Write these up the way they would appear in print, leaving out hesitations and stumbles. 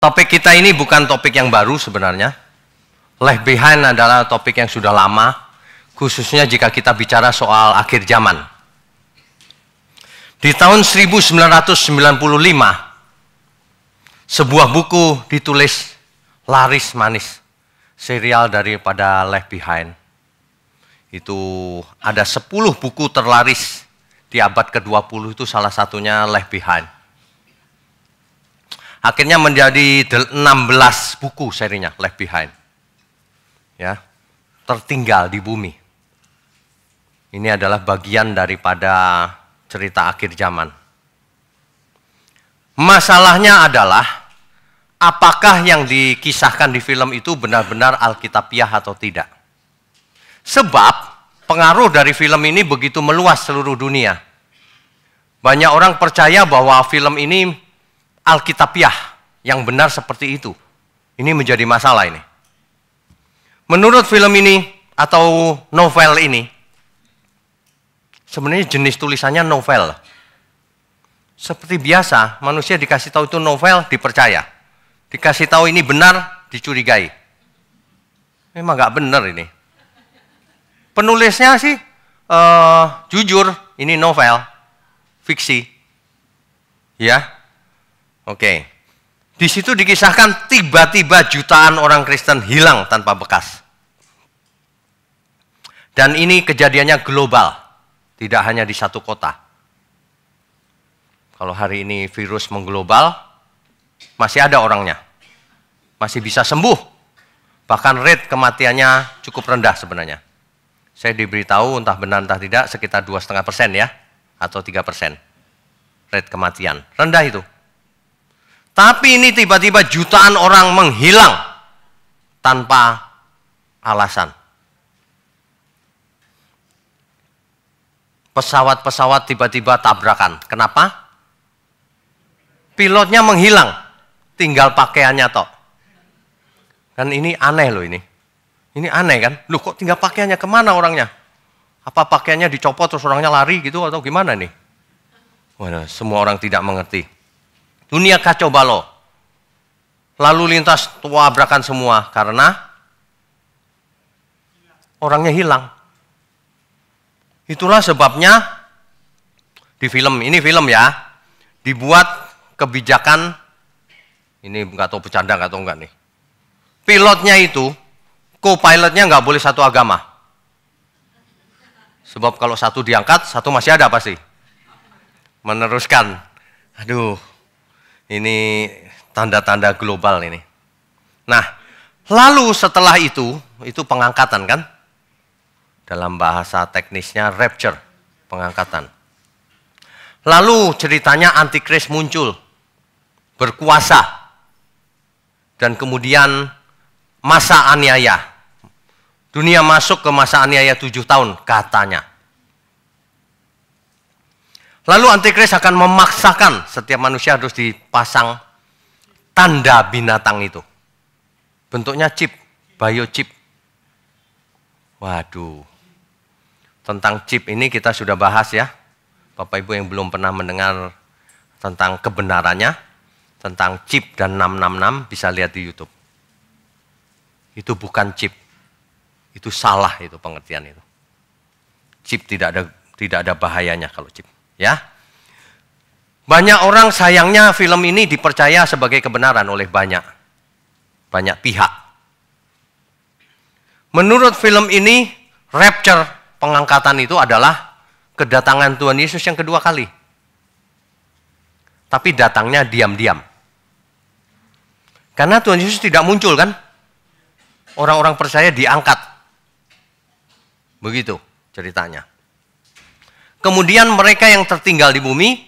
Topik kita ini bukan topik yang baru sebenarnya. Left behind adalah topik yang sudah lama, khususnya jika kita bicara soal akhir zaman. Di tahun 1995, sebuah buku ditulis laris manis, serial daripada Left Behind. Itu ada 10 buku terlaris di abad ke-20, itu salah satunya Left Behind. Akhirnya menjadi 16 buku serinya Left Behind. Ya, tertinggal di bumi. Ini adalah bagian daripada cerita akhir zaman. Masalahnya adalah apakah yang dikisahkan di film itu benar-benar alkitabiah atau tidak. Sebab pengaruh dari film ini begitu meluas seluruh dunia. Banyak orang percaya bahwa film ini alkitabiah, yang benar seperti itu. Ini menjadi masalah ini. Menurut film ini atau novel ini, sebenarnya jenis tulisannya novel. Seperti biasa, manusia dikasih tahu itu novel, dipercaya. Dikasih tahu ini benar, dicurigai. Memang nggak benar ini. Penulisnya sih jujur, ini novel, fiksi. Ya, oke. Di situ dikisahkan tiba-tiba jutaan orang Kristen hilang tanpa bekas. Dan ini kejadiannya global, tidak hanya di satu kota. Kalau hari ini virus mengglobal, masih ada orangnya. Masih bisa sembuh. Bahkan rate kematiannya cukup rendah sebenarnya. Saya diberitahu entah benar entah tidak sekitar 2,5% ya, atau 3%. Rate kematian, rendah itu. Tapi ini tiba-tiba jutaan orang menghilang tanpa alasan. Pesawat-pesawat tiba-tiba tabrakan. Kenapa? Pilotnya menghilang, tinggal pakaiannya tok. Kan ini aneh loh ini. Ini aneh kan? Loh kok tinggal pakaiannya, kemana orangnya? Apa pakaiannya dicopot terus orangnya lari gitu atau gimana nih? Waduh, semua orang tidak mengerti. Dunia kacau balau. Lalu lintas tabrakan semua karena orangnya hilang. Itulah sebabnya di film, ini film ya, dibuat kebijakan, ini nggak tahu bercanda nggak tahu enggak nih. Pilotnya itu, co-pilotnya nggak boleh satu agama. Sebab kalau satu diangkat, satu masih ada pasti. Meneruskan. Aduh, ini tanda-tanda global ini. Nah, lalu setelah itu pengangkatan kan? Dalam bahasa teknisnya rapture, pengangkatan. Lalu ceritanya antikris muncul, berkuasa. Dan kemudian masa aniaya. Dunia masuk ke masa aniaya 7 tahun katanya. Lalu antikris akan memaksakan setiap manusia harus dipasang tanda binatang itu. Bentuknya chip, biochip. Waduh. Tentang chip ini kita sudah bahas ya. Bapak Ibu yang belum pernah mendengar tentang kebenarannya, tentang chip dan 666 bisa lihat di YouTube. Itu bukan chip. Itu salah itu pengertian itu. Chip tidak ada bahayanya kalau chip. Ya, banyak orang sayangnya film ini dipercaya sebagai kebenaran oleh banyak pihak. Menurut film ini, rapture, pengangkatan itu adalah kedatangan Tuhan Yesus yang kedua kali. Tapi datangnya diam-diam. Karena Tuhan Yesus tidak muncul kan? Orang-orang percaya diangkat. Begitu ceritanya. Kemudian mereka yang tertinggal di bumi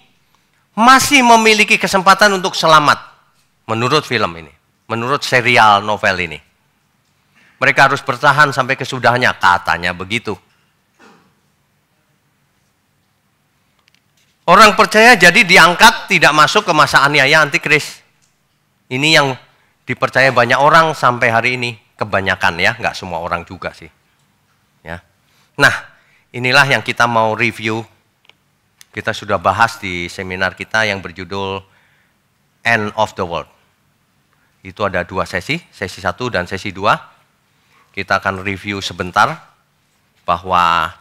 masih memiliki kesempatan untuk selamat. Menurut film ini. Menurut serial novel ini. Mereka harus bertahan sampai kesudahnya. Katanya begitu. Orang percaya jadi diangkat tidak masuk ke masa aniaya antikris. Ini yang dipercaya banyak orang sampai hari ini. Kebanyakan ya. Nggak semua orang juga sih. Ya. Nah. Inilah yang kita mau review. Kita sudah bahas di seminar kita yang berjudul End of the World. Itu ada 2 sesi 1 dan sesi 2. Kita akan review sebentar bahwa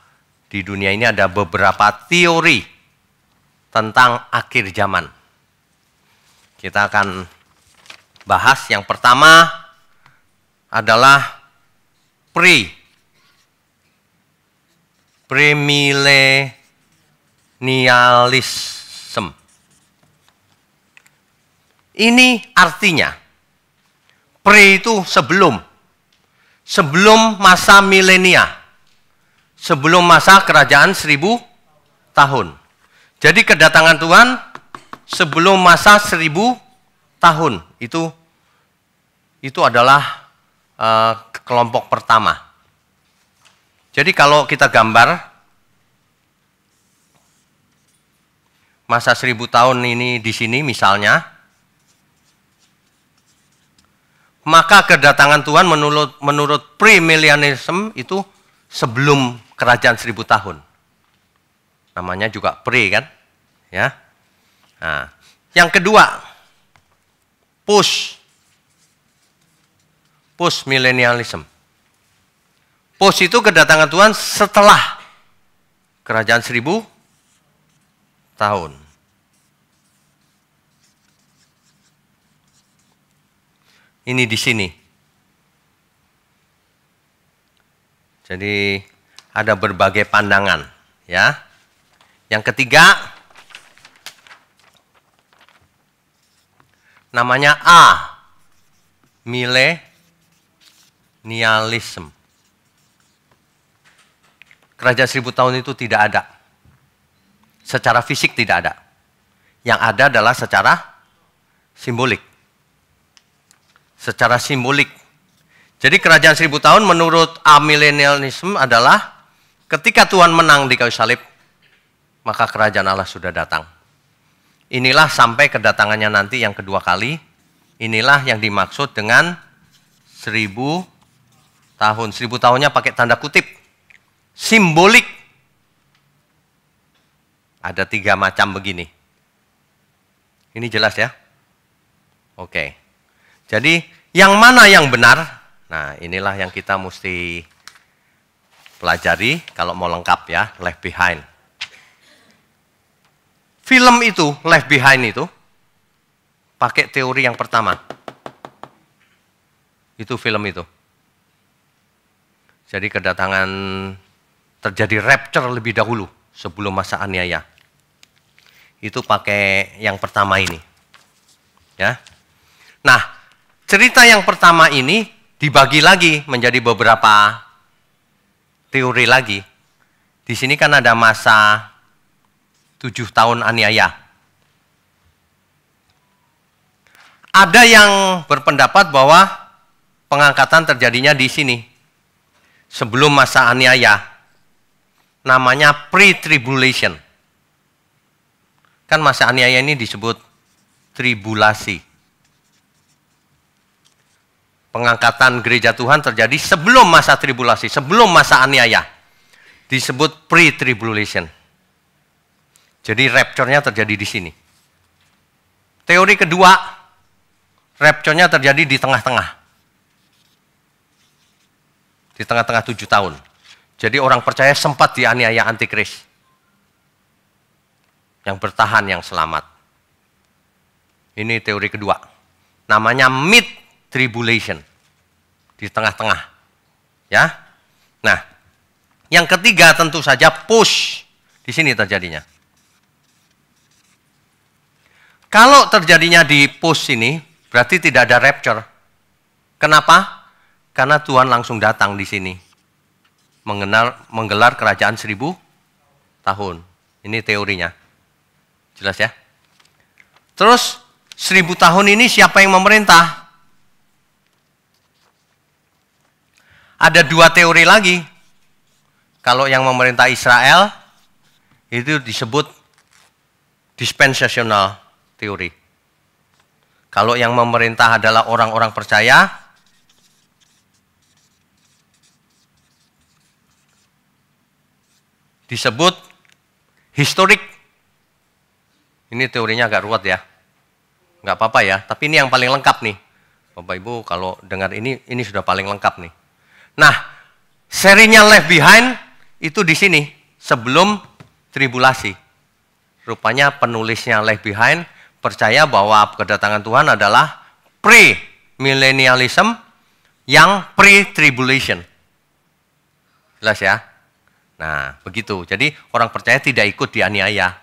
di dunia ini ada beberapa teori tentang akhir zaman. Kita akan bahas yang pertama adalah premillennialism. Ini artinya itu sebelum masa milenia, sebelum masa kerajaan 1000 tahun. Jadi kedatangan Tuhan sebelum masa 1000 tahun. Itu adalah kelompok pertama. Jadi kalau kita gambar masa 1000 tahun ini di sini misalnya, maka kedatangan Tuhan menurut premillennialism itu sebelum kerajaan 1000 tahun. Namanya juga pre kan? Ya. Nah, yang kedua, post-millennialism. Post itu kedatangan Tuhan setelah kerajaan 1000 tahun. Ini di sini. Jadi ada berbagai pandangan, ya. Yang ketiga namanya millennialism. Kerajaan 1000 tahun itu tidak ada. Secara fisik tidak ada. Yang ada adalah secara simbolik. Secara simbolik. Jadi kerajaan 1000 tahun menurut amillennialism adalah ketika Tuhan menang di kayu salib, maka kerajaan Allah sudah datang. Inilah sampai kedatangannya nanti yang kedua kali. Inilah yang dimaksud dengan 1000 tahun. 1000 tahunnya pakai tanda kutip. Simbolik. Ada 3 macam begini. Ini jelas ya? Oke. Jadi yang mana yang benar? Nah, inilah yang kita mesti pelajari kalau mau lengkap ya, Left Behind. Film itu, Left Behind itu, pakai teori yang pertama. Itu film itu. Jadi kedatangan terjadi rapture lebih dahulu sebelum masa aniaya. Itu pakai yang pertama ini. Ya. Nah, cerita yang pertama ini dibagi lagi menjadi beberapa teori lagi. Di sini kan ada masa 7 tahun aniaya. Ada yang berpendapat bahwa pengangkatan terjadinya di sini. Sebelum masa aniaya. Namanya pre-tribulation. Kan masa aniaya ini disebut tribulasi. Pengangkatan gereja Tuhan terjadi sebelum masa tribulasi, sebelum masa aniaya. Disebut pre-tribulation. Jadi rapture-nya terjadi di sini. Teori kedua, rapture-nya terjadi di tengah-tengah. Di tengah-tengah 7 tahun. Jadi orang percaya sempat dianiaya antikris. Yang bertahan, yang selamat. Ini teori kedua. Namanya mid-tribulation. Di tengah-tengah. Ya. Nah, yang ketiga tentu saja push. Di sini terjadinya. Kalau terjadinya di push ini, berarti tidak ada rapture. Kenapa? Karena Tuhan langsung datang di sini. Menggelar kerajaan 1000 tahun. Ini teorinya. Jelas ya? Terus 1000 tahun ini siapa yang memerintah? Ada 2 teori lagi. Kalau yang memerintah Israel, itu disebut dispensational teori. Kalau yang memerintah adalah orang-orang percaya, disebut historik. Ini teorinya agak ruwet ya. Nggak apa-apa ya, tapi ini yang paling lengkap nih. Bapak Ibu kalau dengar ini sudah paling lengkap nih. Nah, serinya Left Behind itu di sini sebelum tribulasi. Rupanya penulisnya Left Behind percaya bahwa kedatangan Tuhan adalah pre-millennialism yang pre-tribulation. Jelas ya? Nah, begitu. Jadi orang percaya tidak ikut dianiaya.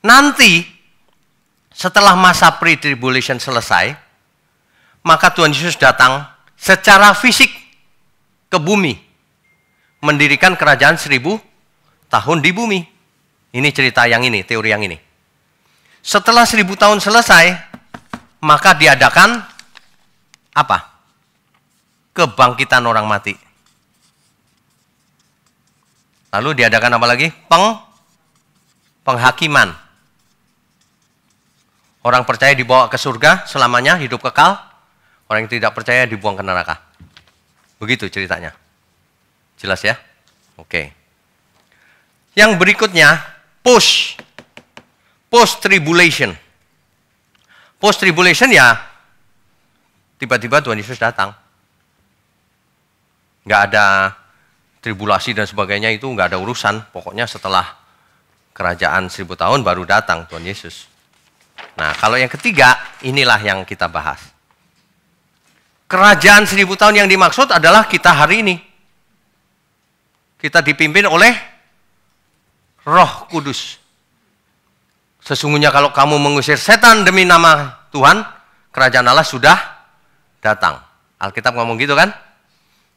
Nanti setelah masa pre-tribulation selesai, maka Tuhan Yesus datang secara fisik ke bumi, mendirikan kerajaan 1000 tahun di bumi. Ini cerita yang ini, teori yang ini. Setelah 1000 tahun selesai, maka diadakan apa? Kebangkitan orang mati. Lalu diadakan apa lagi? Penghakiman. Orang percaya dibawa ke surga selamanya, hidup kekal. Orang yang tidak percaya dibuang ke neraka. Begitu ceritanya. Jelas ya? Oke. Yang berikutnya, post-tribulation. Post-tribulation ya, tiba-tiba Tuhan Yesus datang. Nggak ada tribulasi dan sebagainya, itu nggak ada urusan. Pokoknya setelah kerajaan 1000 tahun baru datang Tuhan Yesus. Nah, kalau yang ketiga, inilah yang kita bahas. Kerajaan 1000 tahun yang dimaksud adalah kita hari ini. Kita dipimpin oleh Roh Kudus. Sesungguhnya kalau kamu mengusir setan demi nama Tuhan, kerajaan Allah sudah datang. Alkitab ngomong gitu kan?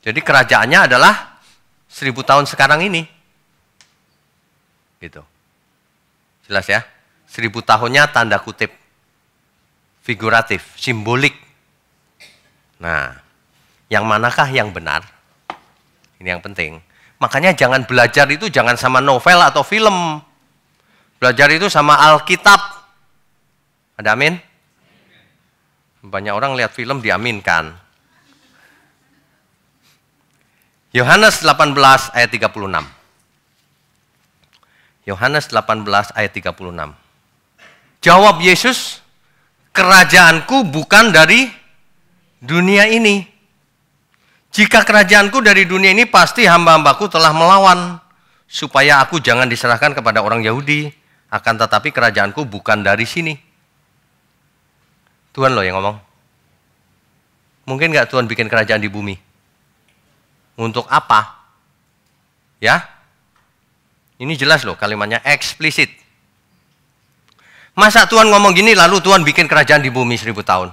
Jadi kerajaannya adalah 1000 tahun sekarang ini. Gitu. Jelas ya? 1000 tahunnya tanda kutip. Figuratif, simbolik. Nah, yang manakah yang benar? Ini yang penting. Makanya jangan belajar itu jangan sama novel atau film. Belajar itu sama Alkitab. Ada amin? Banyak orang lihat film diaminkan. Yohanes 18 ayat 36. Yohanes 18 ayat 36. Jawab Yesus, kerajaanku bukan dari dunia ini. Jika kerajaanku dari dunia ini, pasti hamba-hambaku telah melawan, supaya aku jangan diserahkan kepada orang Yahudi. Akan tetapi kerajaanku bukan dari sini. Tuhan loh yang ngomong. Mungkin nggak Tuhan bikin kerajaan di bumi? Untuk apa? Ya? Ini jelas loh kalimatnya, eksplisit. Masa Tuhan ngomong gini lalu Tuhan bikin kerajaan di bumi 1000 tahun?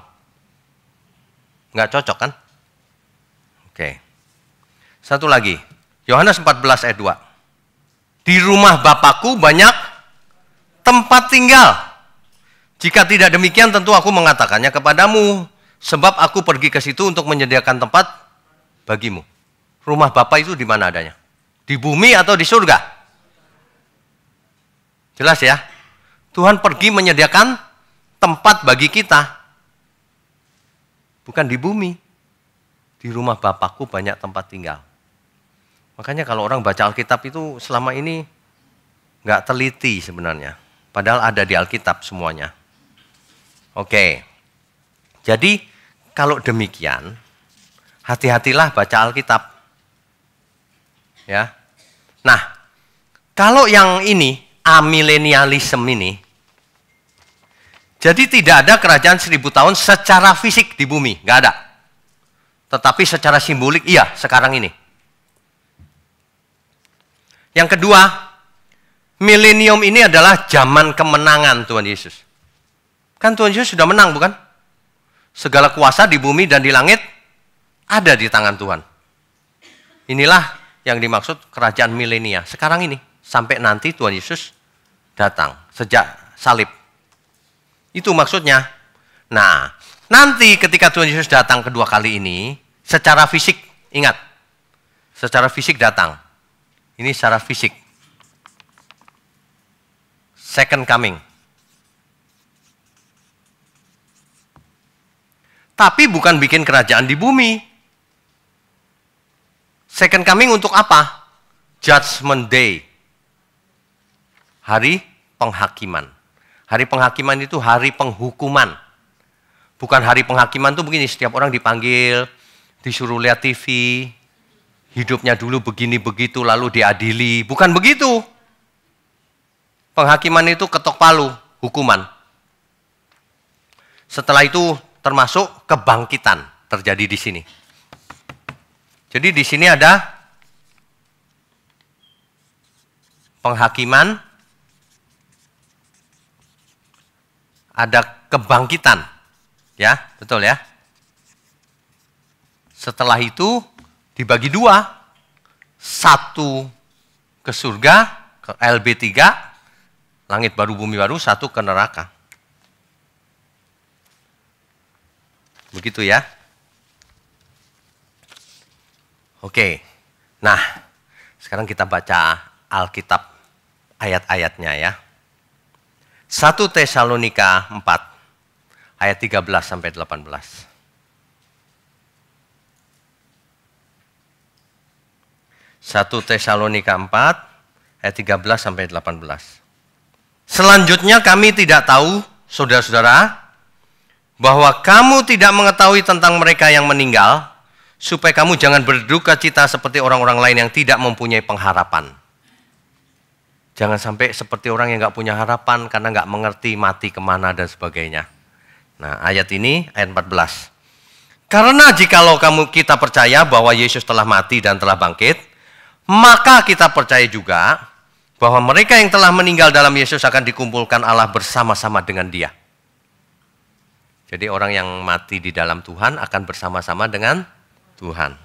Nggak cocok kan? Oke. Satu lagi. Yohanes 14 ayat 2. Di rumah Bapakku banyak tempat tinggal. Jika tidak demikian tentu aku mengatakannya kepadamu. Sebab aku pergi ke situ untuk menyediakan tempat bagimu. Rumah Bapa itu di mana adanya? Di bumi atau di surga? Jelas ya? Tuhan pergi menyediakan tempat bagi kita. Bukan di bumi. Di rumah Bapakku banyak tempat tinggal. Makanya kalau orang baca Alkitab itu selama ini nggak teliti sebenarnya. Padahal ada di Alkitab semuanya. Oke. Jadi kalau demikian, hati-hatilah baca Alkitab. Ya. Nah, kalau yang ini, amilenialisme ini, jadi tidak ada kerajaan 1000 tahun secara fisik di bumi, nggak ada. Tetapi secara simbolik, iya, sekarang ini. Yang kedua, milenium ini adalah zaman kemenangan Tuhan Yesus. Kan Tuhan Yesus sudah menang, bukan? Segala kuasa di bumi dan di langit ada di tangan Tuhan. Inilah yang dimaksud kerajaan milenia. Sekarang ini, sampai nanti Tuhan Yesus datang. Sejak salib. Itu maksudnya. Nah, nanti ketika Tuhan Yesus datang kedua kali ini, secara fisik, ingat. Secara fisik datang. Ini secara fisik. Second coming. Tapi bukan bikin kerajaan di bumi. Second coming untuk apa? Judgment Day. Hari penghakiman. Hari penghakiman itu hari penghukuman. Bukan hari penghakiman tuh begini, setiap orang dipanggil, disuruh lihat TV, hidupnya dulu begini begitu lalu diadili. Bukan begitu. Penghakiman itu ketok palu, hukuman. Setelah itu termasuk kebangkitan terjadi di sini. Jadi di sini ada penghakiman, ada kebangkitan. Ya, betul ya. Setelah itu dibagi dua. Satu ke surga, ke LB3, langit baru bumi baru, satu ke neraka. Begitu ya. Oke, nah sekarang kita baca Alkitab ayat-ayatnya ya. 1 Tesalonika 4 ayat 13 sampai 18. 1 Tesalonika 4 ayat 13 sampai 18. Selanjutnya kami tidak tahu, saudara-saudara, bahwa kamu tidak mengetahui tentang mereka yang meninggal, supaya kamu jangan berduka cita seperti orang-orang lain yang tidak mempunyai pengharapan. Jangan sampai seperti orang yang nggak punya harapan karena nggak mengerti mati kemana dan sebagainya. Nah, ayat ini, ayat 14. Karena jikalau kita percaya bahwa Yesus telah mati dan telah bangkit, maka kita percaya juga bahwa mereka yang telah meninggal dalam Yesus akan dikumpulkan Allah bersama-sama dengan Dia. Jadi orang yang mati di dalam Tuhan akan bersama-sama dengan Tuhan.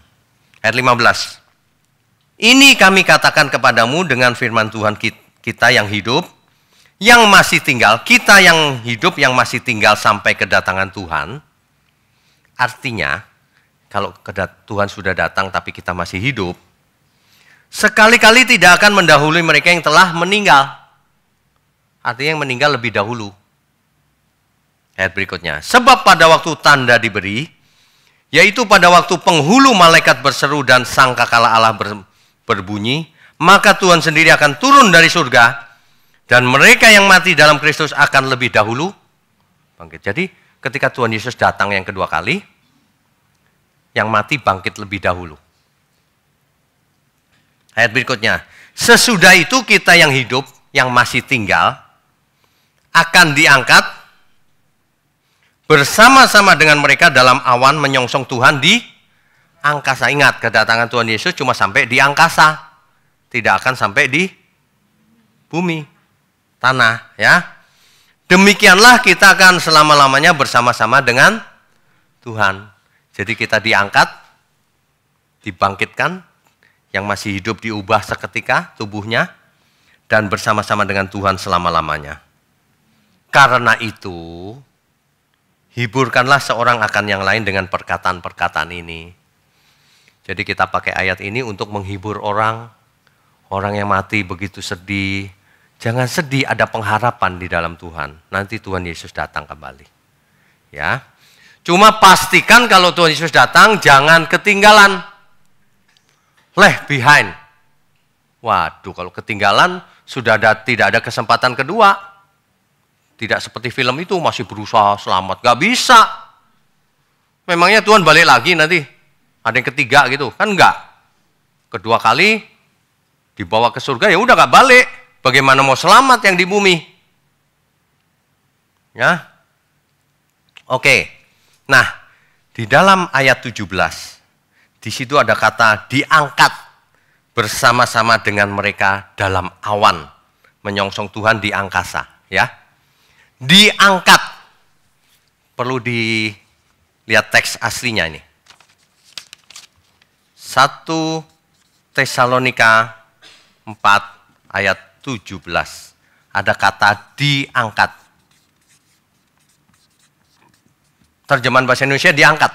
Ayat 15. Ini kami katakan kepadamu dengan firman Tuhan kita yang hidup, yang masih tinggal, kita yang hidup yang masih tinggal sampai kedatangan Tuhan. Artinya, kalau Tuhan sudah datang tapi kita masih hidup, sekali-kali tidak akan mendahului mereka yang telah meninggal. Artinya yang meninggal lebih dahulu. Ayat berikutnya. Sebab pada waktu tanda diberi, yaitu pada waktu penghulu malaikat berseru dan sangkakala Allah berbunyi, maka Tuhan sendiri akan turun dari surga, dan mereka yang mati dalam Kristus akan lebih dahulu bangkit. Jadi ketika Tuhan Yesus datang yang kedua kali, yang mati bangkit lebih dahulu. Ayat berikutnya. Sesudah itu kita yang hidup, yang masih tinggal, akan diangkat bersama-sama dengan mereka dalam awan menyongsong Tuhan di angkasa. Ingat, kedatangan Tuhan Yesus cuma sampai di angkasa. Tidak akan sampai di bumi, tanah. Ya. Demikianlah kita akan selama-lamanya bersama-sama dengan Tuhan. Jadi kita diangkat, dibangkitkan, yang masih hidup diubah seketika tubuhnya, dan bersama-sama dengan Tuhan selama-lamanya. Karena itu, hiburkanlah seorang akan yang lain dengan perkataan-perkataan ini. Jadi kita pakai ayat ini untuk menghibur orang yang mati begitu sedih. Jangan sedih, ada pengharapan di dalam Tuhan. Nanti Tuhan Yesus datang kembali. Ya. Cuma pastikan kalau Tuhan Yesus datang, jangan ketinggalan. Behind. Waduh, kalau ketinggalan, tidak ada kesempatan kedua. Tidak seperti film itu masih berusaha selamat. Gak bisa. Memangnya Tuhan balik lagi nanti? Ada yang ketiga gitu? Kan enggak. Kedua kali dibawa ke surga, ya udah gak balik. Bagaimana mau selamat yang di bumi? Ya. Oke. Nah, di dalam ayat 17, di situ ada kata diangkat bersama-sama dengan mereka dalam awan menyongsong Tuhan di angkasa. Ya. Diangkat. Perlu dilihat teks aslinya ini. 1 Tesalonika 4 ayat 17. Ada kata diangkat. Terjemahan bahasa Indonesia diangkat.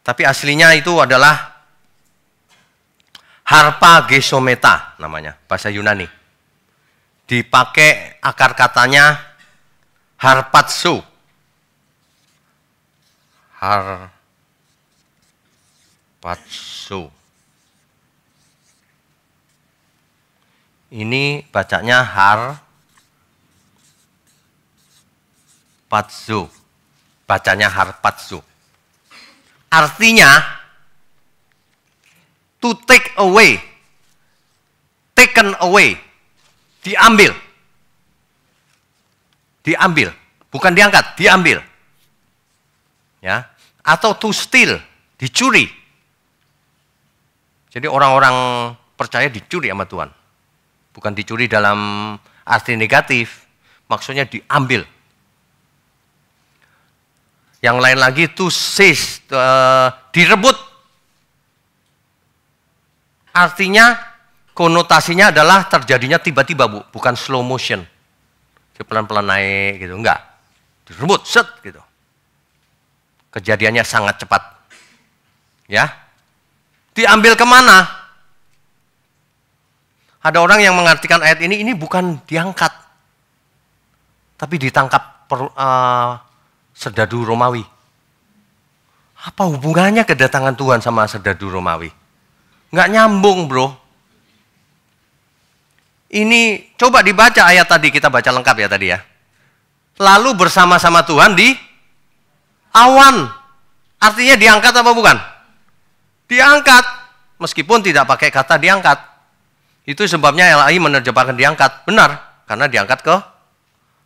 Tapi aslinya itu adalah harpagesometa namanya, bahasa Yunani. Dipakai akar katanya harpatsu. Harpatsu. Ini bacanya harpatsu. Bacanya harpazo. Artinya, to take away, taken away, diambil. Diambil, bukan diangkat, diambil. Ya, atau to steal, dicuri. Jadi orang-orang percaya dicuri sama Tuhan. Bukan dicuri dalam arti negatif, maksudnya diambil. Yang lain lagi to seize, direbut. Artinya konotasinya adalah terjadinya tiba-tiba, Bu, bukan slow motion. Pelan-pelan naik gitu, enggak. Direbut, set gitu. Kejadiannya sangat cepat. Ya. Diambil kemana? Ada orang yang mengartikan ayat ini bukan diangkat. Tapi ditangkap serdadu Romawi. Apa hubungannya kedatangan Tuhan sama serdadu Romawi? Nggak nyambung, bro. Ini coba dibaca ayat tadi, kita baca lengkap ya tadi ya. Lalu bersama-sama Tuhan di awan. Artinya diangkat apa bukan? Diangkat. Meskipun tidak pakai kata diangkat. Itu sebabnya LAI menerjemahkan diangkat. Benar. Karena diangkat ke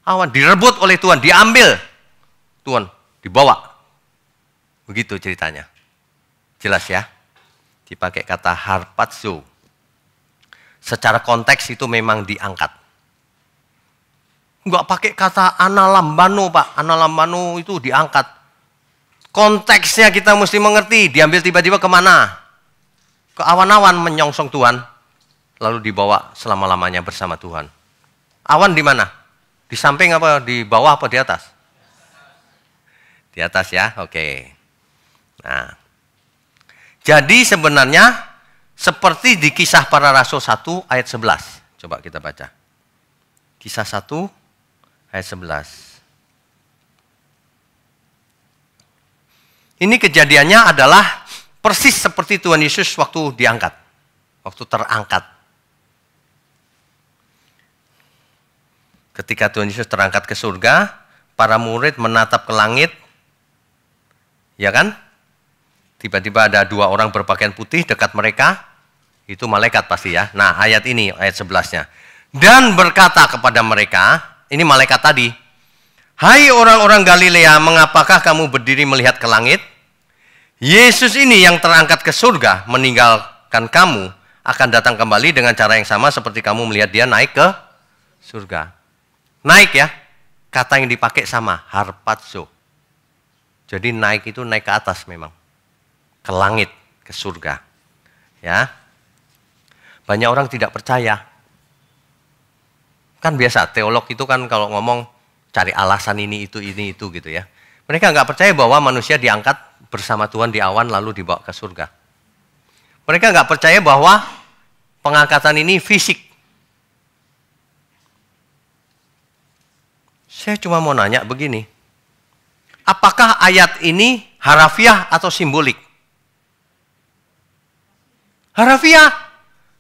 awan. Direbut oleh Tuhan. Diambil. Tuhan. Dibawa. Begitu ceritanya. Jelas ya. Dipakai kata harpazo. Secara konteks itu memang diangkat. Enggak pakai kata analambano, Pak. Analambano itu diangkat. Konteksnya kita mesti mengerti. Diambil tiba-tiba kemana? Ke awan-awan menyongsong Tuhan. Lalu dibawa selama-lamanya bersama Tuhan. Awan di mana? Di samping apa? Di bawah apa di atas? Di atas ya, oke. Nah, jadi sebenarnya seperti di Kisah Para Rasul 1 ayat 11. Coba kita baca. Kisah 1 ayat 11. Ini kejadiannya adalah persis seperti Tuhan Yesus waktu diangkat. Waktu terangkat. Ketika Tuhan Yesus terangkat ke surga, para murid menatap ke langit. Ya kan? Tiba-tiba ada 2 orang berpakaian putih dekat mereka. Itu malaikat pasti ya. Nah, ayat ini, ayat 11-nya. Dan berkata kepada mereka, ini malaikat tadi. Hai orang-orang Galilea, mengapakah kamu berdiri melihat ke langit? Yesus ini yang terangkat ke surga, meninggalkan kamu, akan datang kembali dengan cara yang sama seperti kamu melihat dia naik ke surga. Naik ya, kata yang dipakai sama, harpazo. Jadi naik itu naik ke atas memang. Ke langit, ke surga. Ya. Banyak orang tidak percaya. Kan biasa, teolog itu kan kalau ngomong cari alasan ini itu gitu ya. Mereka nggak percaya bahwa manusia diangkat bersama Tuhan di awan lalu dibawa ke surga. Mereka nggak percaya bahwa pengangkatan ini fisik. Saya cuma mau nanya begini. Apakah ayat ini harafiah atau simbolik? Harafiah.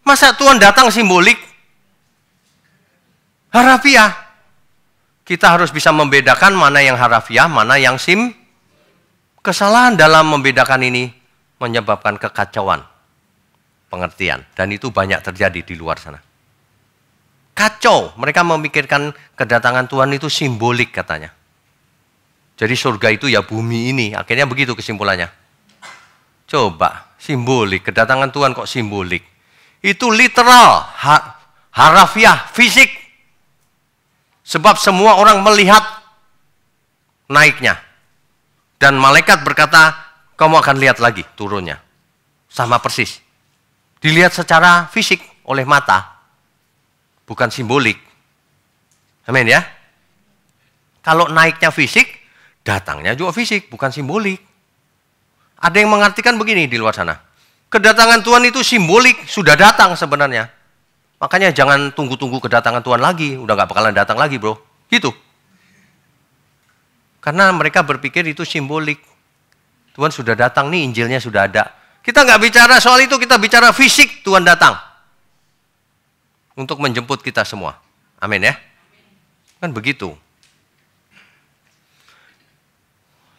Masa Tuhan datang simbolik? Harafiah. Kita harus bisa membedakan mana yang harafiah, mana yang Kesalahan dalam membedakan ini menyebabkan kekacauan pengertian. Dan itu banyak terjadi di luar sana. Kacau. Mereka memikirkan kedatangan Tuhan itu simbolik katanya. Jadi surga itu ya bumi ini. Akhirnya begitu kesimpulannya. Coba, simbolik. Kedatangan Tuhan kok simbolik? Itu literal. Harafiah, fisik. Sebab semua orang melihat naiknya. Dan malaikat berkata, kamu akan lihat lagi turunnya. Sama persis. Dilihat secara fisik oleh mata. Bukan simbolik. Amin ya. Kalau naiknya fisik, datangnya juga fisik, bukan simbolik. Ada yang mengartikan begini di luar sana. Kedatangan Tuhan itu simbolik, sudah datang sebenarnya. Makanya jangan tunggu-tunggu kedatangan Tuhan lagi. Udah gak bakalan datang lagi bro. Gitu. Karena mereka berpikir itu simbolik. Tuhan sudah datang nih, Injilnya sudah ada. Kita nggak bicara soal itu, kita bicara fisik Tuhan datang. Untuk menjemput kita semua. Amin ya. Kan begitu.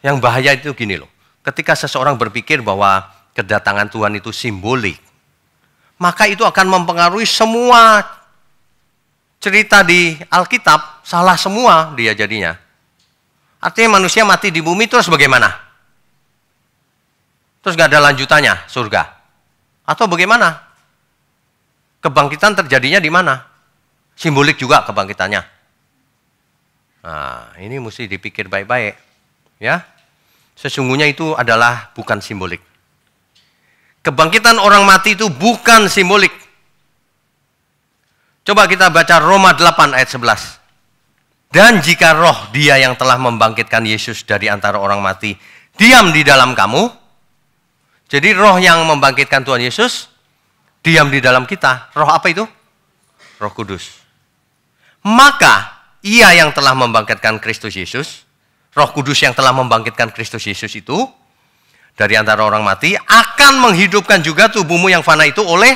Yang bahaya itu gini loh. Ketika seseorang berpikir bahwa kedatangan Tuhan itu simbolik, maka itu akan mempengaruhi semua cerita di Alkitab, salah semua dia jadinya. Artinya manusia mati di bumi terus bagaimana? Terus gak ada lanjutannya, surga. Atau bagaimana? Kebangkitan terjadinya di mana? Simbolik juga kebangkitannya. Nah, ini mesti dipikir baik-baik. Ya, sesungguhnya itu adalah bukan simbolik. Kebangkitan orang mati itu bukan simbolik. Coba kita baca Roma 8 ayat 11. Dan jika roh dia yang telah membangkitkan Yesus dari antara orang mati diam di dalam kamu, jadi roh yang membangkitkan Tuhan Yesus diam di dalam kita. Roh apa itu? Roh Kudus. Maka ia yang telah membangkitkan Kristus Yesus, Roh Kudus yang telah membangkitkan Kristus Yesus itu dari antara orang mati akan menghidupkan juga tubuhmu yang fana itu oleh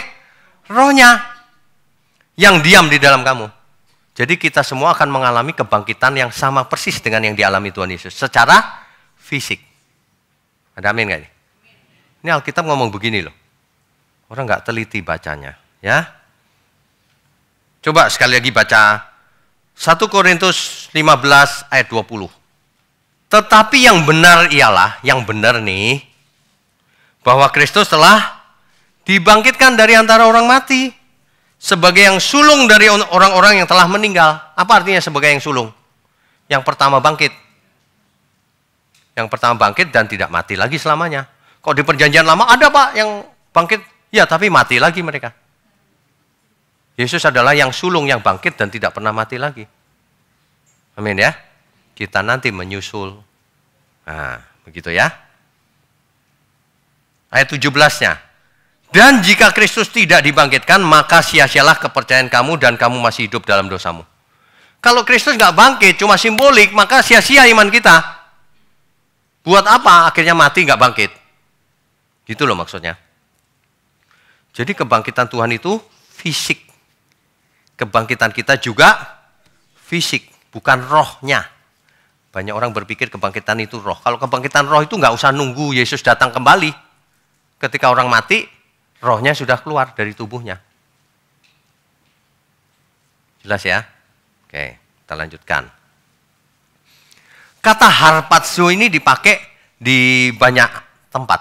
rohnya yang diam di dalam kamu. Jadi kita semua akan mengalami kebangkitan yang sama persis dengan yang dialami Tuhan Yesus secara fisik. Ada amin nggak ini? Ini Alkitab ngomong begini loh. Orang nggak teliti bacanya, ya. Coba sekali lagi baca 1 Korintus 15 ayat 20. Tetapi yang benar ialah, yang benar nih, bahwa Kristus telah dibangkitkan dari antara orang mati sebagai yang sulung dari orang-orang yang telah meninggal. Apa artinya sebagai yang sulung? Yang pertama bangkit. Yang pertama bangkit dan tidak mati lagi selamanya. Kok di perjanjian lama ada Pak yang bangkit? Ya, tapi mati lagi mereka. Yesus adalah yang sulung, yang bangkit dan tidak pernah mati lagi. Amin ya. Kita nanti menyusul. Nah, begitu ya. Ayat 17-nya. Dan jika Kristus tidak dibangkitkan, maka sia-sialah kepercayaan kamu dan kamu masih hidup dalam dosamu. Kalau Kristus nggak bangkit, cuma simbolik, maka sia-sia iman kita. Buat apa akhirnya mati nggak bangkit? Gitu loh maksudnya. Jadi kebangkitan Tuhan itu fisik. Kebangkitan kita juga fisik, bukan rohnya. Banyak orang berpikir kebangkitan itu roh. Kalau kebangkitan roh itu nggak usah nunggu Yesus datang kembali. Ketika orang mati, rohnya sudah keluar dari tubuhnya. Jelas ya? Oke, kita lanjutkan. Kata harpazo ini dipakai di banyak tempat.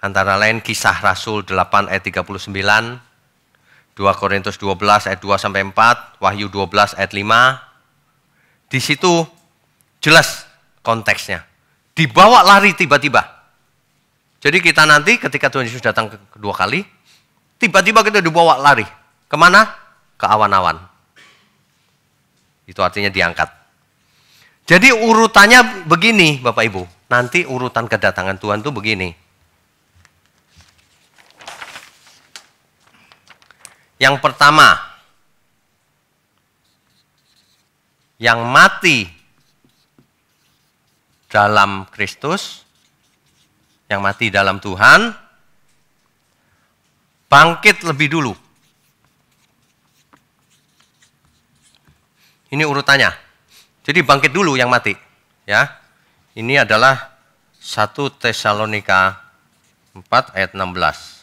Antara lain Kisah Rasul 8 ayat 39, 2 Korintus 12 ayat 2 sampai 4, Wahyu 12 ayat 5. Di situ jelas konteksnya. Dibawa lari tiba-tiba. Jadi kita nanti ketika Tuhan Yesus datang kedua kali, tiba-tiba kita dibawa lari. Kemana? Ke awan-awan. Itu artinya diangkat. Jadi urutannya begini Bapak Ibu. Nanti urutan kedatangan Tuhan itu begini. Yang pertama, yang mati dalam Kristus, yang mati dalam Tuhan, bangkit lebih dulu. Ini urutannya. Jadi bangkit dulu yang mati. Ya, ini adalah 1 Tesalonika 4 ayat 16.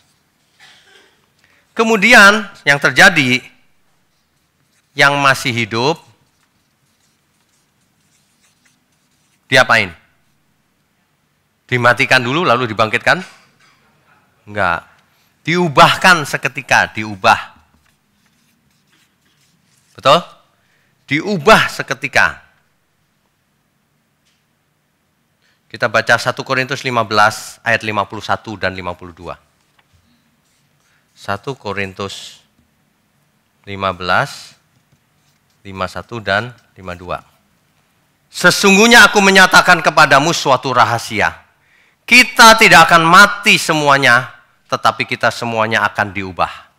Kemudian yang terjadi, yang masih hidup, diapain? Dimatikan dulu lalu dibangkitkan? Enggak. Diubahkan seketika, diubah. Betul? Diubah seketika. Kita baca 1 Korintus 15 ayat 51 dan 52. 1 Korintus 15, 51 dan 52. Sesungguhnya aku menyatakan kepadamu suatu rahasia. Kita tidak akan mati semuanya, tetapi kita semuanya akan diubah.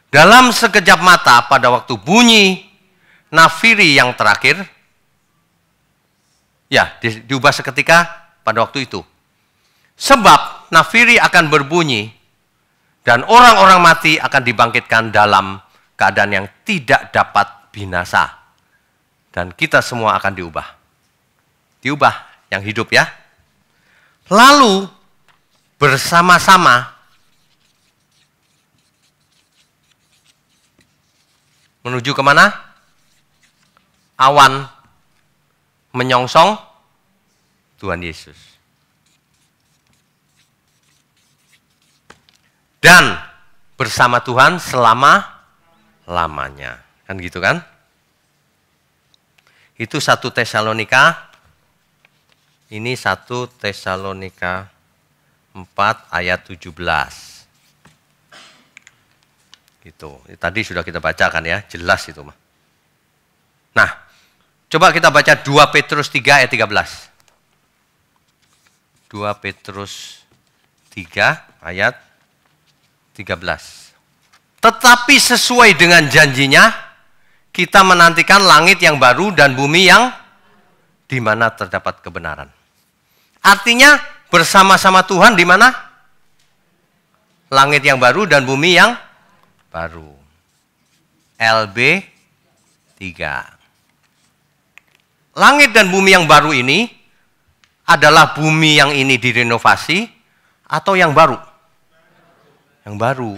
Dalam sekejap mata pada waktu bunyi nafiri yang terakhir, ya diubah seketika pada waktu itu. Sebab nafiri akan berbunyi, dan orang-orang mati akan dibangkitkan dalam keadaan yang tidak dapat binasa. Dan kita semua akan diubah. Diubah yang hidup ya. Lalu bersama-sama menuju kemana? Awan menyongsong Tuhan Yesus. Dan bersama Tuhan selama-lamanya. Kan gitu kan? Itu 1 Tesalonika. Ini 1 Tesalonika 4 ayat 17. Gitu. Tadi sudah kita bacakan ya, jelas itu mah. Nah, coba kita baca 2 Petrus 3 ayat 13. 2 Petrus 3 ayat 13. Tetapi sesuai dengan janjinya, kita menantikan langit yang baru dan bumi yang di mana terdapat kebenaran. Artinya bersama-sama Tuhan di mana? Langit yang baru dan bumi yang baru. LB 3. Langit dan bumi yang baru ini adalah bumi yang ini direnovasi atau yang baru? Yang baru.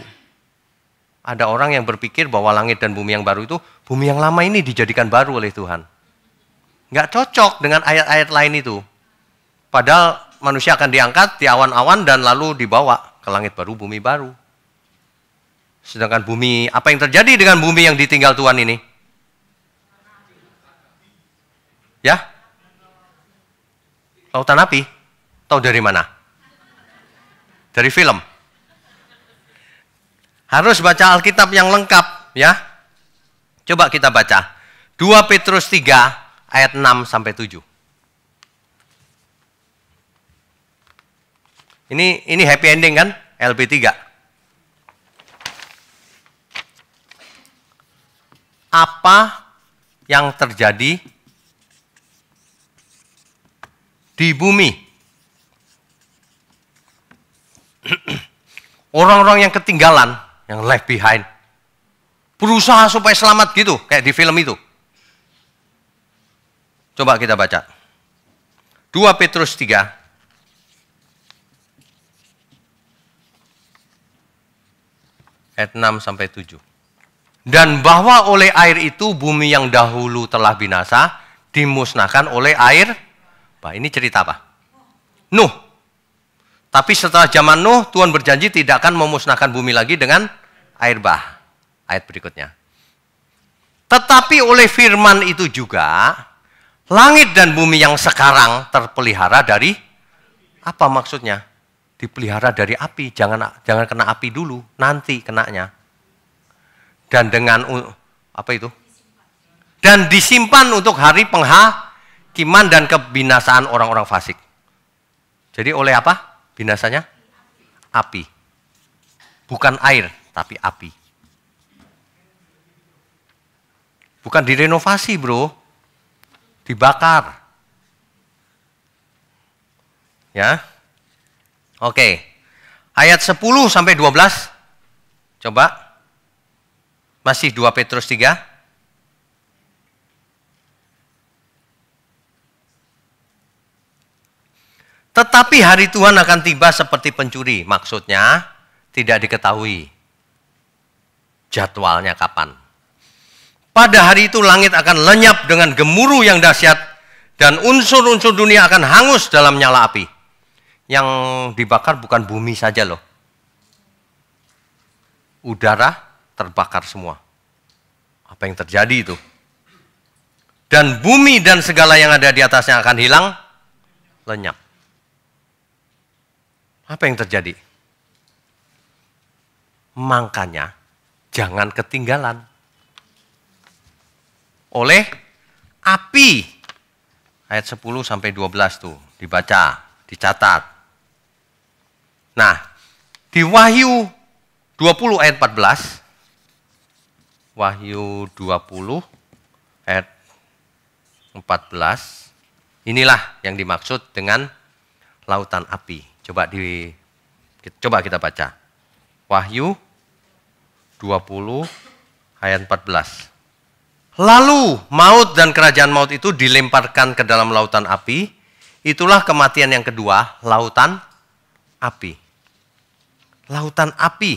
Ada orang yang berpikir bahwa langit dan bumi yang baru itu, bumi yang lama ini dijadikan baru oleh Tuhan. Nggak cocok dengan ayat-ayat lain itu. Padahal manusia akan diangkat di awan-awan dan lalu dibawa ke langit baru, bumi baru. Sedangkan bumi, apa yang terjadi dengan bumi yang ditinggal Tuhan ini? Ya? Lautan api? Tahu dari mana? Dari film. Harus baca Alkitab yang lengkap, ya. Coba kita baca. 2 Petrus 3 ayat 6 sampai 7. Ini happy ending kan? LB 3. Apa yang terjadi di bumi? Orang-orang yang ketinggalan, yang left behind, berusaha supaya selamat gitu, kayak di film itu. Coba kita baca. 2 Petrus 3. Ayat 6 sampai 7. Dan bahwa oleh air itu bumi yang dahulu telah binasa dimusnahkan oleh air. Ini cerita apa? Nuh. Tapi setelah zaman Nuh, Tuhan berjanji tidak akan memusnahkan bumi lagi dengan air bah. Ayat berikutnya. Tetapi oleh firman itu juga, langit dan bumi yang sekarang terpelihara dari, apa maksudnya? Dipelihara dari api, jangan kena api dulu, nanti kenanya. Dan dengan, apa itu? Dan disimpan untuk hari penghakiman dan kebinasaan orang-orang fasik. Jadi oleh apa? Binasanya? Api. Bukan air, tapi api. Bukan direnovasi, bro. Dibakar. Ya. Oke. Ayat 10 sampai 12. Coba. Masih 2 Petrus 3. Tetapi hari Tuhan akan tiba seperti pencuri. Maksudnya tidak diketahui jadwalnya kapan. Pada hari itu langit akan lenyap dengan gemuruh yang dahsyat dan unsur-unsur dunia akan hangus dalam nyala api. Yang dibakar bukan bumi saja loh. Udara terbakar semua. Apa yang terjadi itu? Dan bumi dan segala yang ada di atasnya akan hilang, lenyap. Apa yang terjadi? Makanya jangan ketinggalan oleh api. Ayat 10 sampai 12 tuh dibaca, dicatat. Nah, di Wahyu 20 ayat 14, Wahyu 20 ayat 14, inilah yang dimaksud dengan lautan api. Coba kita baca. Wahyu 20 ayat 14. Lalu maut dan kerajaan maut itu dilemparkan ke dalam lautan api. Itulah kematian yang kedua, lautan api. Lautan api.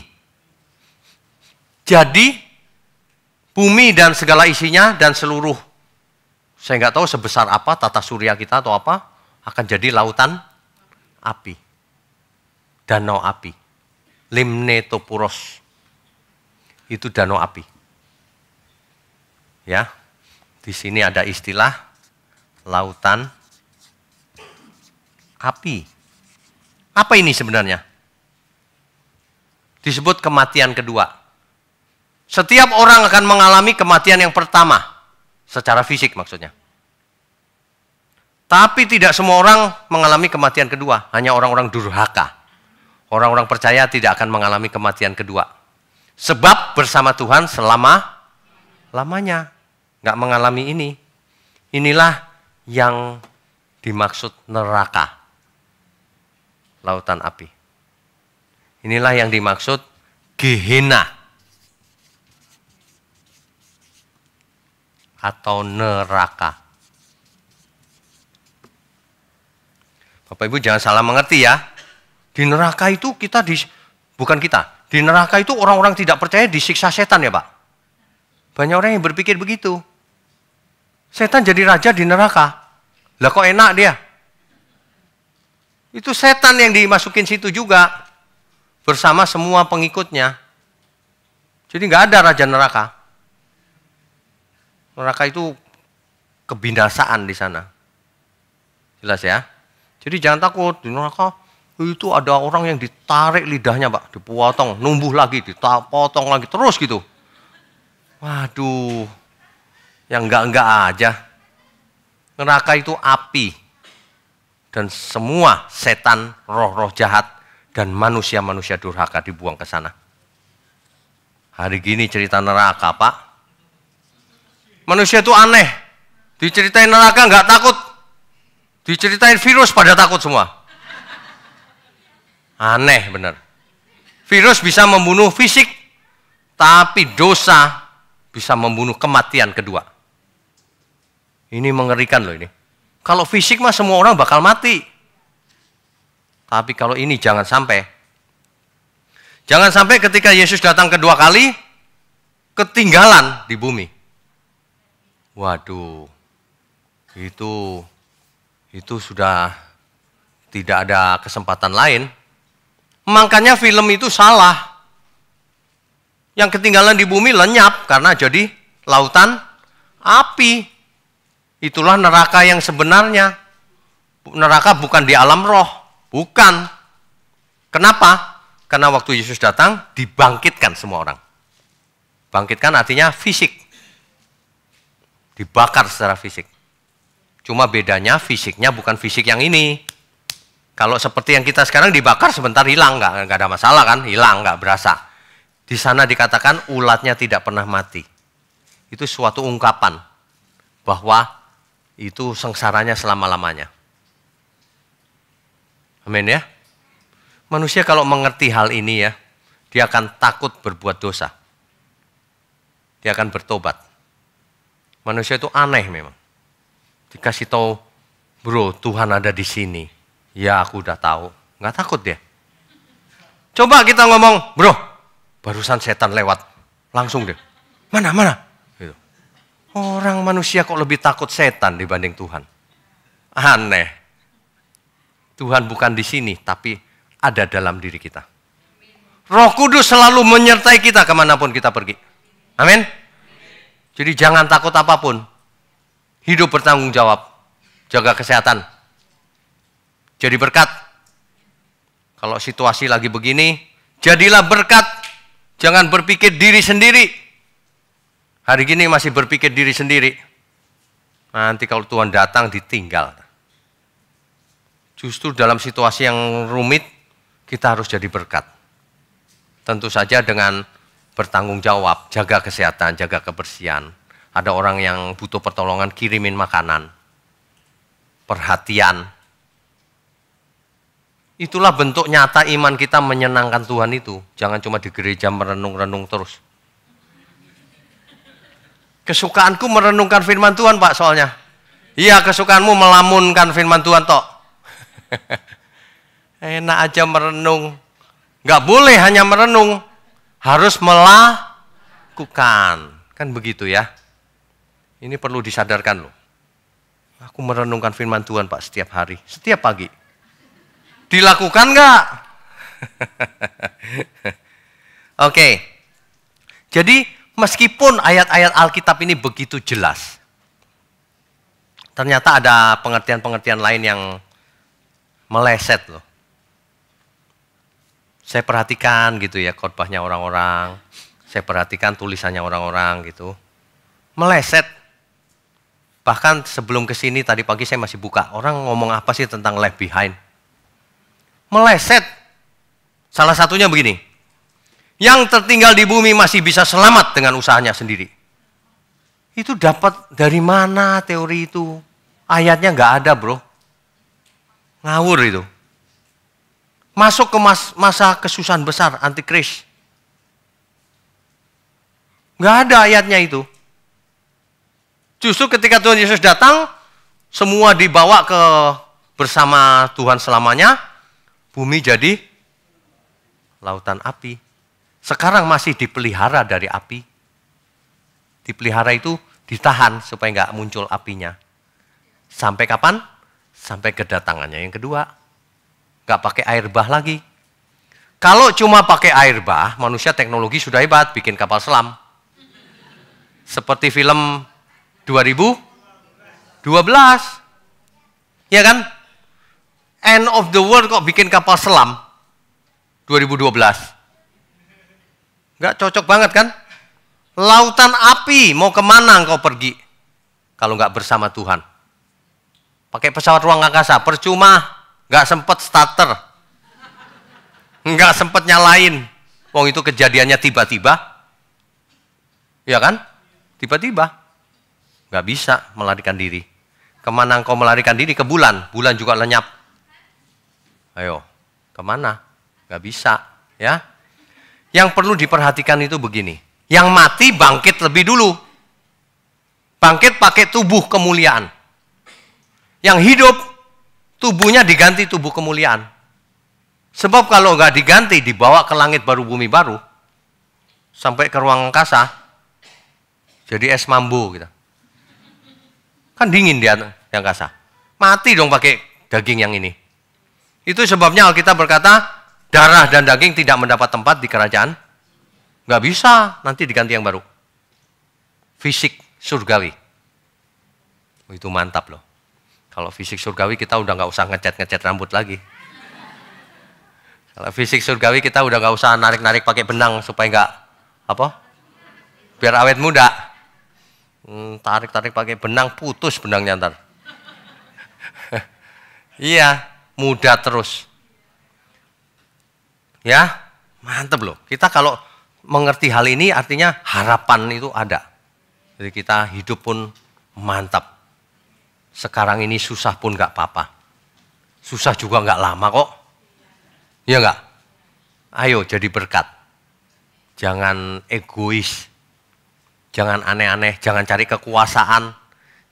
Jadi bumi dan segala isinya dan seluruh, saya nggak tahu sebesar apa tata surya kita atau apa, akan jadi lautan api. Danau api. Limnetopuros. Itu danau api. Ya. Di sini ada istilah lautan api. Apa ini sebenarnya? Disebut kematian kedua. Setiap orang akan mengalami kematian yang pertama, secara fisik maksudnya. Tapi tidak semua orang mengalami kematian kedua, hanya orang-orang durhaka. Orang-orang percaya tidak akan mengalami kematian kedua. Sebab bersama Tuhan selama-lamanya. Nggak mengalami ini. Inilah yang dimaksud neraka. Lautan api. Inilah yang dimaksud Gehenna. Atau neraka. Bapak Ibu jangan salah mengerti ya. Di neraka itu di neraka itu orang-orang tidak percaya disiksa setan ya Pak. Banyak orang yang berpikir begitu. Setan jadi raja di neraka. Lah kok enak dia? Itu setan yang dimasukin situ juga. Bersama semua pengikutnya. Jadi nggak ada raja neraka. Neraka itu kebinasaan di sana. Jelas ya? Jadi jangan takut, di neraka itu ada orang yang ditarik lidahnya Pak, dipotong, numbuh lagi, dipotong lagi, terus gitu. Waduh, yang enggak aja. Neraka itu api. Dan semua setan, roh-roh jahat, dan manusia-manusia durhaka dibuang ke sana. Hari gini cerita neraka Pak. Manusia itu aneh. Diceritain neraka enggak takut. Diceritain virus pada takut semua. Aneh benar. Virus bisa membunuh fisik, tapi dosa bisa membunuh kematian kedua. Ini mengerikan loh ini. Kalau fisik mah semua orang bakal mati. Tapi kalau ini jangan sampai. Jangan sampai ketika Yesus datang kedua kali, ketinggalan di bumi. Waduh, itu sudah tidak ada kesempatan lain. Makanya film itu salah. Yang ketinggalan di bumi lenyap karena jadi lautan api. Itulah neraka yang sebenarnya. Neraka bukan di alam roh. Bukan. Kenapa? Karena waktu Yesus datang dibangkitkan semua orang. Bangkitkan artinya fisik. Dibakar secara fisik. Cuma bedanya fisiknya bukan fisik yang ini. Kalau seperti yang kita sekarang dibakar sebentar hilang, nggak ada masalah kan, hilang, nggak berasa. Di sana dikatakan ulatnya tidak pernah mati. Itu suatu ungkapan bahwa itu sengsaranya selama-lamanya. Amin ya. Manusia kalau mengerti hal ini ya, dia akan takut berbuat dosa. Dia akan bertobat. Manusia itu aneh memang. Dikasih tahu, bro, Tuhan ada di sini. Ya aku udah tahu, nggak takut dia. Coba kita ngomong, bro, barusan setan lewat, langsung deh. Mana? Gitu. Orang manusia kok lebih takut setan dibanding Tuhan. Aneh. Tuhan bukan di sini, tapi ada dalam diri kita. Roh Kudus selalu menyertai kita kemanapun kita pergi. Amin. Jadi jangan takut apapun. Hidup bertanggung jawab. Jaga kesehatan. Jadi berkat. Kalau situasi lagi begini, jadilah berkat. Jangan berpikir diri sendiri. Hari gini masih berpikir diri sendiri. Nanti kalau Tuhan datang ditinggal. Justru dalam situasi yang rumit, kita harus jadi berkat. Tentu saja dengan bertanggung jawab, jaga kesehatan, jaga kebersihan. Ada orang yang butuh pertolongan, kirimin makanan. Perhatian. Itulah bentuk nyata iman kita menyenangkan Tuhan itu. Jangan cuma di gereja merenung-renung terus. Kesukaanku merenungkan firman Tuhan, Pak, soalnya. Iya, kesukaanmu melamunkan firman Tuhan, Tok. Enak aja merenung. Nggak boleh hanya merenung, harus melakukan. Kan begitu ya. Ini perlu disadarkan loh. Aku merenungkan firman Tuhan Pak setiap hari, setiap pagi. Dilakukan nggak? Oke. Jadi meskipun ayat-ayat Alkitab ini begitu jelas, ternyata ada pengertian-pengertian lain yang meleset loh. Saya perhatikan gitu ya khotbahnya orang-orang, saya perhatikan tulisannya orang-orang gitu. Meleset. Bahkan sebelum kesini tadi pagi saya masih buka, orang ngomong apa sih tentang left behind. Meleset. Salah satunya begini, yang tertinggal di bumi masih bisa selamat dengan usahanya sendiri. Itu dapat dari mana teori itu? Ayatnya nggak ada bro. Ngawur itu. Masuk ke masa kesusahan besar, antikris. Nggak ada ayatnya itu. Justru ketika Tuhan Yesus datang, semua dibawa ke bersama Tuhan selamanya, bumi jadi lautan api. Sekarang masih dipelihara dari api. Dipelihara itu ditahan supaya nggak muncul apinya. Sampai kapan? Sampai kedatangannya yang kedua. Nggak pakai air bah lagi. Kalau cuma pakai air bah, manusia teknologi sudah hebat, bikin kapal selam. Seperti film 2012. Ya kan? End of the world kok bikin kapal selam 2012. Nggak cocok banget kan? Lautan api, mau kemana engkau pergi? Kalau nggak bersama Tuhan. Pakai pesawat ruang angkasa, percuma. Nggak sempet starter. Nggak sempet nyalain. Wong itu kejadiannya tiba-tiba. Ya kan? Tiba-tiba. Nggak bisa melarikan diri. Kemana engkau melarikan diri? Ke bulan. Bulan juga lenyap. Ayo, kemana? Nggak bisa. Ya. Yang perlu diperhatikan itu begini. Yang mati bangkit lebih dulu. Bangkit pakai tubuh kemuliaan. Yang hidup, tubuhnya diganti tubuh kemuliaan. Sebab kalau nggak diganti, dibawa ke langit baru bumi baru, sampai ke ruang angkasa, jadi es mambo gitu. Kan dingin di angkasa. Mati dong pakai daging yang ini. Itu sebabnya Alkitab berkata, darah dan daging tidak mendapat tempat di kerajaan. Nggak bisa, nanti diganti yang baru. Fisik surgawi. Oh, itu mantap loh. Kalau fisik surgawi kita udah nggak usah ngecat rambut lagi. Kalau fisik surgawi kita udah nggak usah narik-narik pakai benang supaya nggak apa? Biar awet muda. Tarik-tarik pakai benang, putus benangnya ntar. Iya, muda terus. Ya, mantep loh. Kita kalau mengerti hal ini artinya harapan itu ada. Jadi kita hidup pun mantap. Sekarang ini susah pun nggak apa-apa. Susah juga nggak lama kok. Iya nggak? Ayo jadi berkat. Jangan egois. Jangan aneh-aneh. Jangan cari kekuasaan.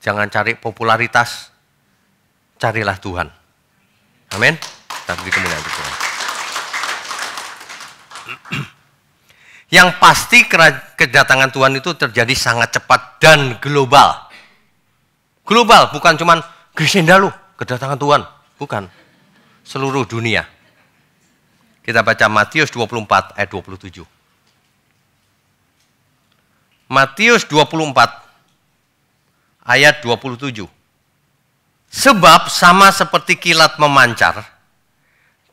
Jangan cari popularitas. Carilah Tuhan. Amin. Kita beri kemuliaan Tuhan. Yang pasti kedatangan Tuhan itu terjadi sangat cepat dan global. Global, bukan cuman Grisenda lu, kedatangan Tuhan. Bukan. Seluruh dunia. Kita baca Matius 24 ayat 27. Matius 24 ayat 27. Sebab sama seperti kilat memancar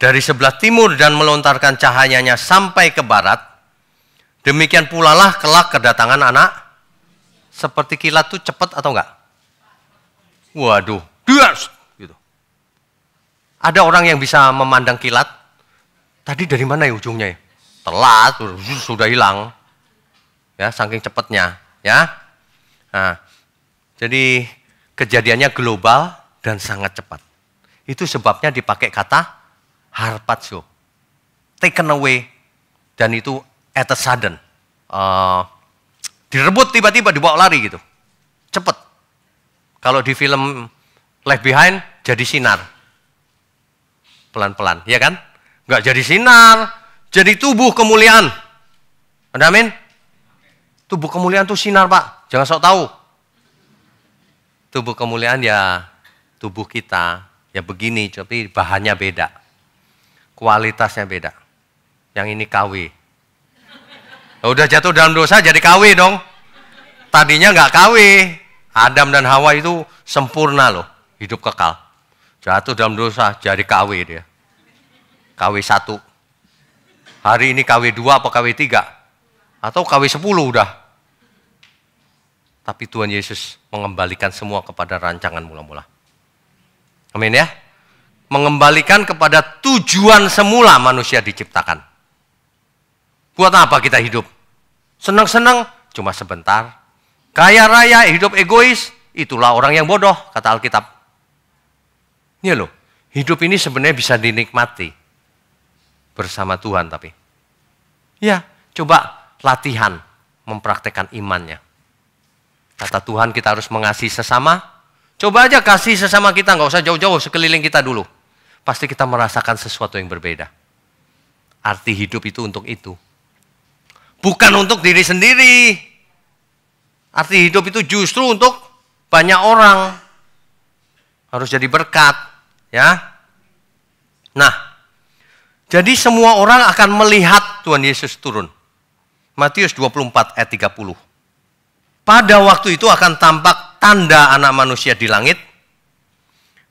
dari sebelah timur dan melontarkan cahayanya sampai ke barat, demikian pula lah kelak kedatangan anak. Seperti kilat itu cepat atau enggak? Waduh, bias gitu. Ada orang yang bisa memandang kilat. Tadi dari mana ya ujungnya ya? Telat, sudah hilang. Ya, saking cepatnya, ya. Nah, jadi kejadiannya global dan sangat cepat. Itu sebabnya dipakai kata harpazo. Taken away, dan itu at a sudden. Direbut tiba-tiba, dibawa lari gitu. Cepat. Kalau di film Left Behind jadi sinar. pelan-pelan, ya kan? Nggak jadi sinar, jadi tubuh kemuliaan. Ada amin? Tubuh kemuliaan itu sinar, Pak. Jangan sok tahu. Tubuh kemuliaan ya tubuh kita, ya begini, tapi bahannya beda. Kualitasnya beda. Yang ini KW. Udah jatuh dalam dosa jadi KW dong. Tadinya nggak KW. Adam dan Hawa itu sempurna loh, hidup kekal. Jatuh dalam dosa jadi KW dia. KW 1. Hari ini KW 2 apa KW 3? Atau KW 10 udah. Tapi Tuhan Yesus mengembalikan semua kepada rancangan mula-mula. Amin ya. Mengembalikan kepada tujuan semula manusia diciptakan. Buat apa kita hidup? Senang-senang cuma sebentar. Kaya raya, hidup egois, itulah orang yang bodoh, kata Alkitab. Ini loh, hidup ini sebenarnya bisa dinikmati bersama Tuhan tapi. Ya, coba latihan mempraktekkan imannya. Kata Tuhan kita harus mengasihi sesama. Coba aja kasih sesama kita, nggak usah jauh-jauh, sekeliling kita dulu. Pasti kita merasakan sesuatu yang berbeda. Arti hidup itu untuk itu. Bukan untuk diri sendiri. Arti hidup itu justru untuk banyak orang. Harus jadi berkat. Ya. Nah, jadi semua orang akan melihat Tuhan Yesus turun. Matius 24 ayat 30. Pada waktu itu akan tampak tanda anak manusia di langit,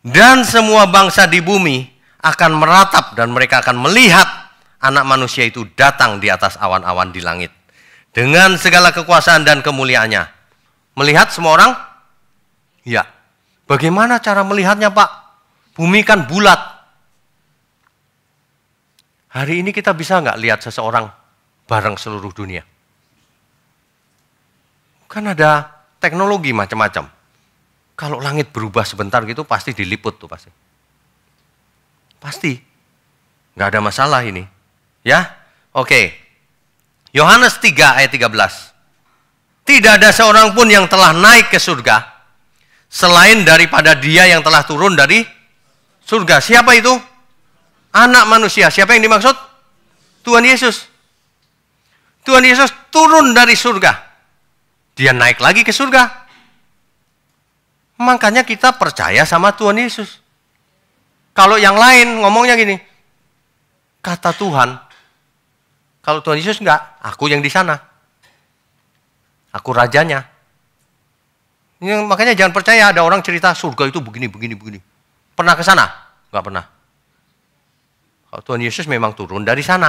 dan semua bangsa di bumi akan meratap dan mereka akan melihat anak manusia itu datang di atas awan-awan di langit. Dengan segala kekuasaan dan kemuliaannya. Melihat semua orang? Ya. Bagaimana cara melihatnya, Pak? Bumi kan bulat. Hari ini kita bisa nggak lihat seseorang bareng seluruh dunia? Kan ada teknologi macam-macam. Kalau langit berubah sebentar gitu pasti diliput tuh pasti. Pasti. Nggak ada masalah ini. Ya? Oke. Yohanes 3 ayat 13. Tidak ada seorang pun yang telah naik ke surga selain daripada Dia yang telah turun dari surga. Siapa itu? Anak manusia. Siapa yang dimaksud? Tuhan Yesus. Tuhan Yesus turun dari surga. Dia naik lagi ke surga. Makanya kita percaya sama Tuhan Yesus. Kalau yang lain ngomongnya gini, kata Tuhan, kalau Tuhan Yesus enggak, aku yang di sana. Aku rajanya. Makanya jangan percaya ada orang cerita surga itu begini. Pernah ke sana? Enggak pernah. Kalau Tuhan Yesus memang turun dari sana.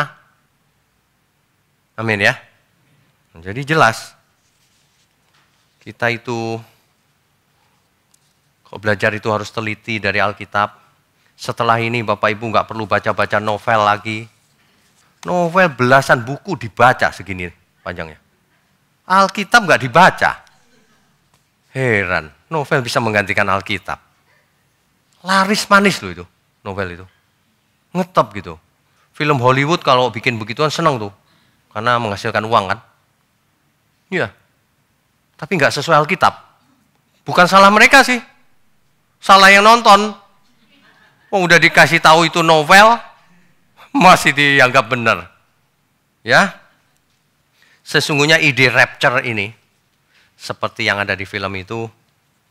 Amin ya. Jadi jelas. Kita itu, kalau belajar itu harus teliti dari Alkitab. Setelah ini Bapak Ibu nggak perlu baca-baca novel lagi. Novel belasan buku dibaca segini panjangnya. Alkitab nggak dibaca. Heran, novel bisa menggantikan Alkitab. Laris manis loh itu, novel itu. Ngetop gitu. Film Hollywood kalau bikin begituan seneng tuh. Karena menghasilkan uang kan. Iya. Tapi nggak sesuai Alkitab. Bukan salah mereka sih. Salah yang nonton. Oh, udah dikasih tahu itu novel, masih dianggap benar. Ya. Sesungguhnya ide rapture ini, seperti yang ada di film itu,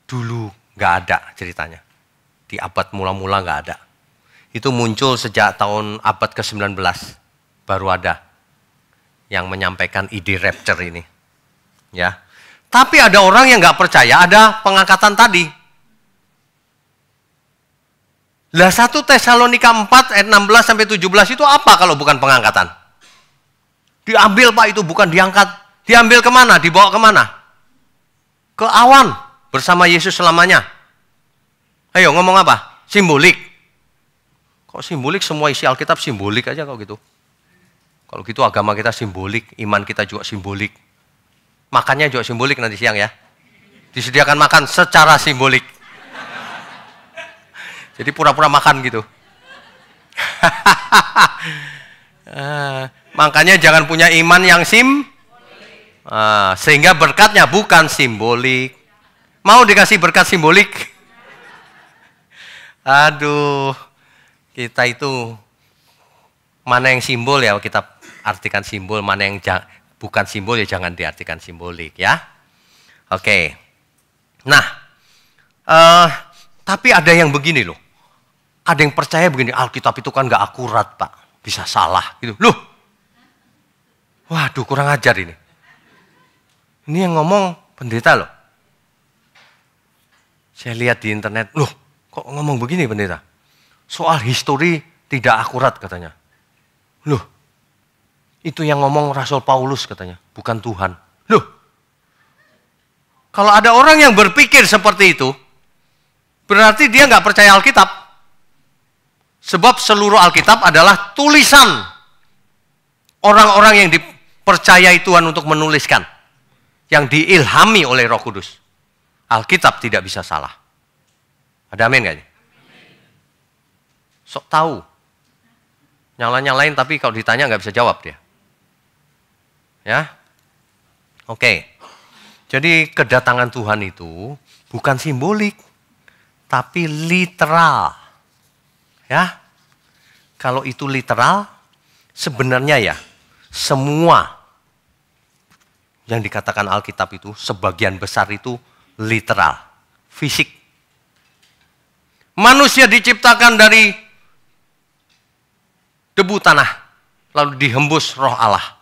dulu nggak ada ceritanya. Di abad mula-mula nggak ada. Itu muncul sejak tahun abad ke-19. Baru ada yang menyampaikan ide rapture ini. Ya. Tapi ada orang yang nggak percaya ada pengangkatan tadi. Lah 1 Tesalonika 4 ayat 16 sampai 17 itu apa kalau bukan pengangkatan? Diambil Pak itu bukan diangkat. Diambil kemana? Dibawa kemana? Ke awan bersama Yesus selamanya. Ayo ngomong apa? Simbolik. Kok simbolik? Semua isi Alkitab simbolik aja kok gitu. Kalau gitu agama kita simbolik, iman kita juga simbolik. Makannya juga simbolik nanti siang ya. Disediakan makan secara simbolik. Jadi pura-pura makan gitu. Makanya jangan punya iman yang sehingga berkatnya bukan simbolik. Mau dikasih berkat simbolik? Aduh. Kita itu mana yang simbol ya kita artikan simbol, mana yang bukan simbol ya jangan diartikan simbolik ya. Oke. Nah, tapi ada yang begini loh. Ada yang percaya begini, Alkitab itu kan nggak akurat Pak, bisa salah gitu. Loh, waduh kurang ajar ini. Ini yang ngomong pendeta loh. Saya lihat di internet, loh kok ngomong begini pendeta? Soal histori tidak akurat katanya. Loh, itu yang ngomong Rasul Paulus katanya, bukan Tuhan. Loh, kalau ada orang yang berpikir seperti itu, berarti dia nggak percaya Alkitab. Sebab seluruh Alkitab adalah tulisan orang-orang yang dipercayai Tuhan untuk menuliskan, yang diilhami oleh Roh Kudus. Alkitab tidak bisa salah. Ada amin nggak? Sok tahu. Nyala-nyalain tapi kalau ditanya nggak bisa jawab dia. Ya, oke. Jadi kedatangan Tuhan itu bukan simbolik, tapi literal. Ya, kalau itu literal, sebenarnya ya semua yang dikatakan Alkitab itu sebagian besar itu literal, fisik. Manusia diciptakan dari debu tanah, lalu dihembus roh Allah.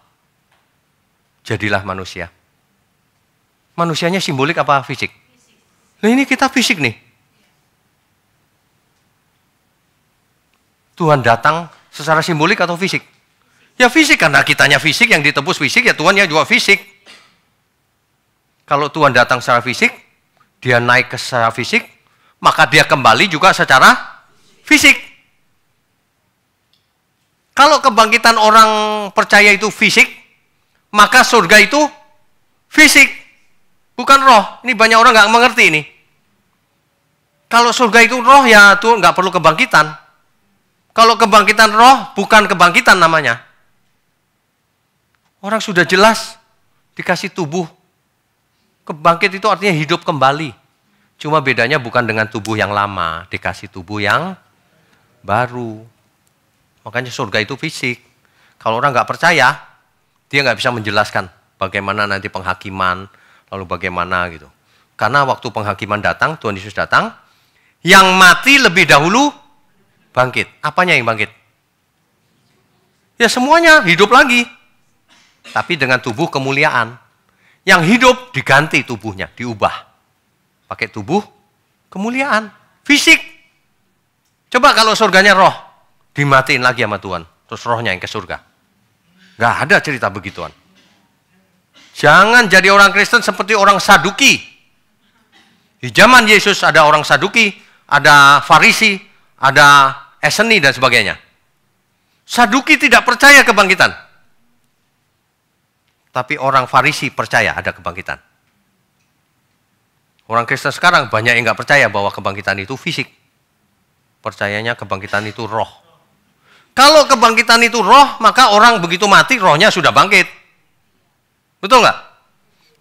Jadilah manusia. Manusianya simbolik apa fisik? Nah ini kita fisik nih. Tuhan datang secara simbolik atau fisik? Ya fisik, karena kitanya fisik, yang ditebus fisik, ya Tuhan juga fisik. Kalau Tuhan datang secara fisik, dia naik ke secara fisik, maka dia kembali juga secara fisik. Kalau kebangkitan orang percaya itu fisik, maka surga itu fisik, bukan roh. Ini banyak orang nggak mengerti ini. Kalau surga itu roh, ya Tuhan nggak perlu kebangkitan. Kalau kebangkitan roh, bukan kebangkitan namanya. Orang sudah jelas dikasih tubuh. Kebangkit itu artinya hidup kembali. Cuma bedanya bukan dengan tubuh yang lama, dikasih tubuh yang baru. Makanya surga itu fisik. Kalau orang nggak percaya, dia nggak bisa menjelaskan bagaimana nanti penghakiman, lalu bagaimana gitu. Karena waktu penghakiman datang, Tuhan Yesus datang, yang mati lebih dahulu bangkit. Apanya yang bangkit? Ya semuanya hidup lagi. Tapi dengan tubuh kemuliaan. Yang hidup diganti tubuhnya, diubah. Pakai tubuh kemuliaan, fisik. Coba kalau surganya roh, dimatiin lagi sama Tuhan. Terus rohnya yang ke surga. Gak ada cerita begituan. Jangan jadi orang Kristen seperti orang Saduki. Di zaman Yesus ada orang Saduki, ada Farisi, ada Eseni dan sebagainya. Saduki tidak percaya kebangkitan. Tapi orang Farisi percaya ada kebangkitan. Orang Kristen sekarang banyak yang nggak percaya bahwa kebangkitan itu fisik. Percayanya kebangkitan itu roh. Kalau kebangkitan itu roh, maka orang begitu mati rohnya sudah bangkit. Betul nggak?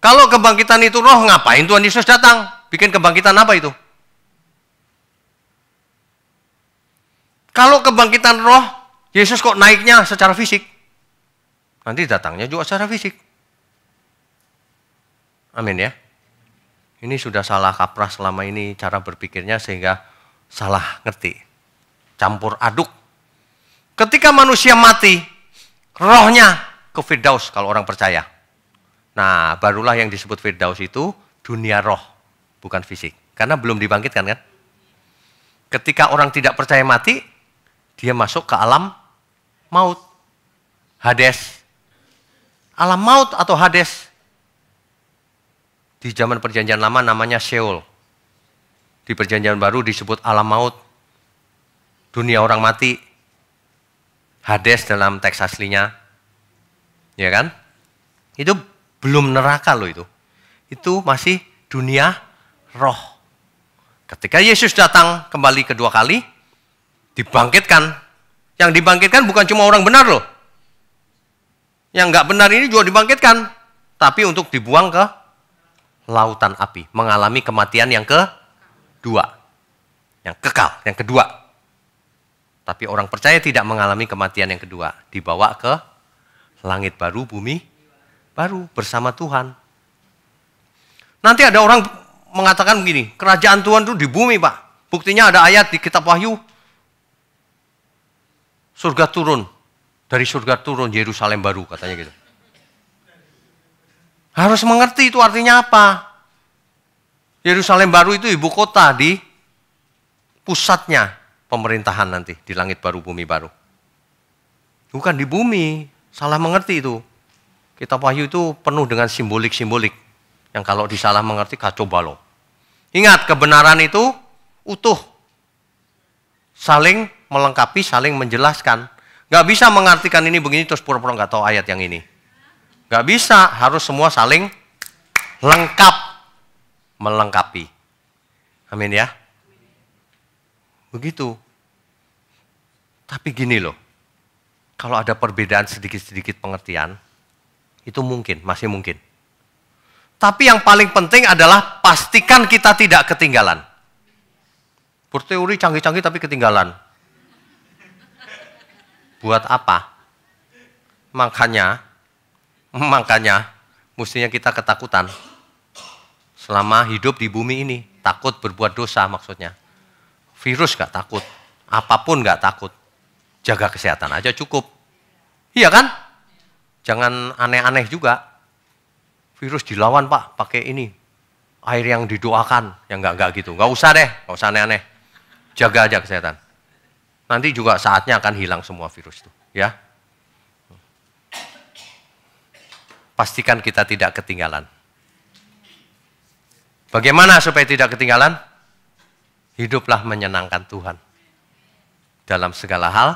Kalau kebangkitan itu roh, ngapain Tuhan Yesus datang? Bikin kebangkitan apa itu? Kalau kebangkitan roh, Yesus kok naiknya secara fisik? Nanti datangnya juga secara fisik. Amin ya. Ini sudah salah kaprah selama ini cara berpikirnya sehingga salah ngerti. Campur aduk. Ketika manusia mati, rohnya ke Firdaus kalau orang percaya. Nah, barulah yang disebut Firdaus itu dunia roh, bukan fisik. Karena belum dibangkitkan kan. Ketika orang tidak percaya mati, dia masuk ke alam maut. Hades. Alam maut atau Hades. Di zaman perjanjian lama namanya Sheol. Di perjanjian baru disebut alam maut. Dunia orang mati. Hades dalam teks aslinya. Ya kan? Itu belum neraka loh itu. Itu masih dunia roh. Ketika Yesus datang kembali kedua kali, dibangkitkan. Yang dibangkitkan bukan cuma orang benar loh. Yang nggak benar ini juga dibangkitkan. Tapi untuk dibuang ke lautan api. Mengalami kematian yang kedua. Yang kekal, yang kedua. Tapi orang percaya tidak mengalami kematian yang kedua. Dibawa ke langit baru, bumi baru bersama Tuhan. Nanti ada orang mengatakan begini, kerajaan Tuhan itu di bumi, Pak. Buktinya ada ayat di kitab Wahyu. Surga turun. Dari surga turun Yerusalem baru, katanya gitu. Harus mengerti itu artinya apa. Yerusalem baru itu ibu kota di pusatnya pemerintahan nanti. Di langit baru, bumi baru. Bukan di bumi. Salah mengerti itu. Kitab Wahyu itu penuh dengan simbolik-simbolik. Yang kalau disalah mengerti kacau balau. Ingat, kebenaran itu utuh. Saling melengkapi, saling menjelaskan. Gak bisa mengartikan ini begini terus pura-pura gak tahu ayat yang ini. Gak bisa, harus semua saling lengkap. Melengkapi. Amin ya. Begitu. Tapi gini loh. Kalau ada perbedaan sedikit-sedikit pengertian, itu mungkin, masih mungkin. Tapi yang paling penting adalah pastikan kita tidak ketinggalan. Berteori canggih-canggih tapi ketinggalan. Buat apa? Makanya mestinya kita ketakutan. Selama hidup di bumi ini, takut berbuat dosa maksudnya. Virus gak takut, apapun gak takut. Jaga kesehatan aja cukup. Iya kan? Jangan aneh-aneh juga. Virus dilawan Pak, pakai ini. Air yang didoakan, yang enggak gitu. Enggak usah deh, enggak usah aneh-aneh. Jaga aja kesehatan. Nanti juga saatnya akan hilang semua virus itu, ya. Pastikan kita tidak ketinggalan. Bagaimana supaya tidak ketinggalan? Hiduplah menyenangkan Tuhan. Dalam segala hal,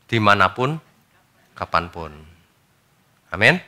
dimanapun, kapanpun. Amin.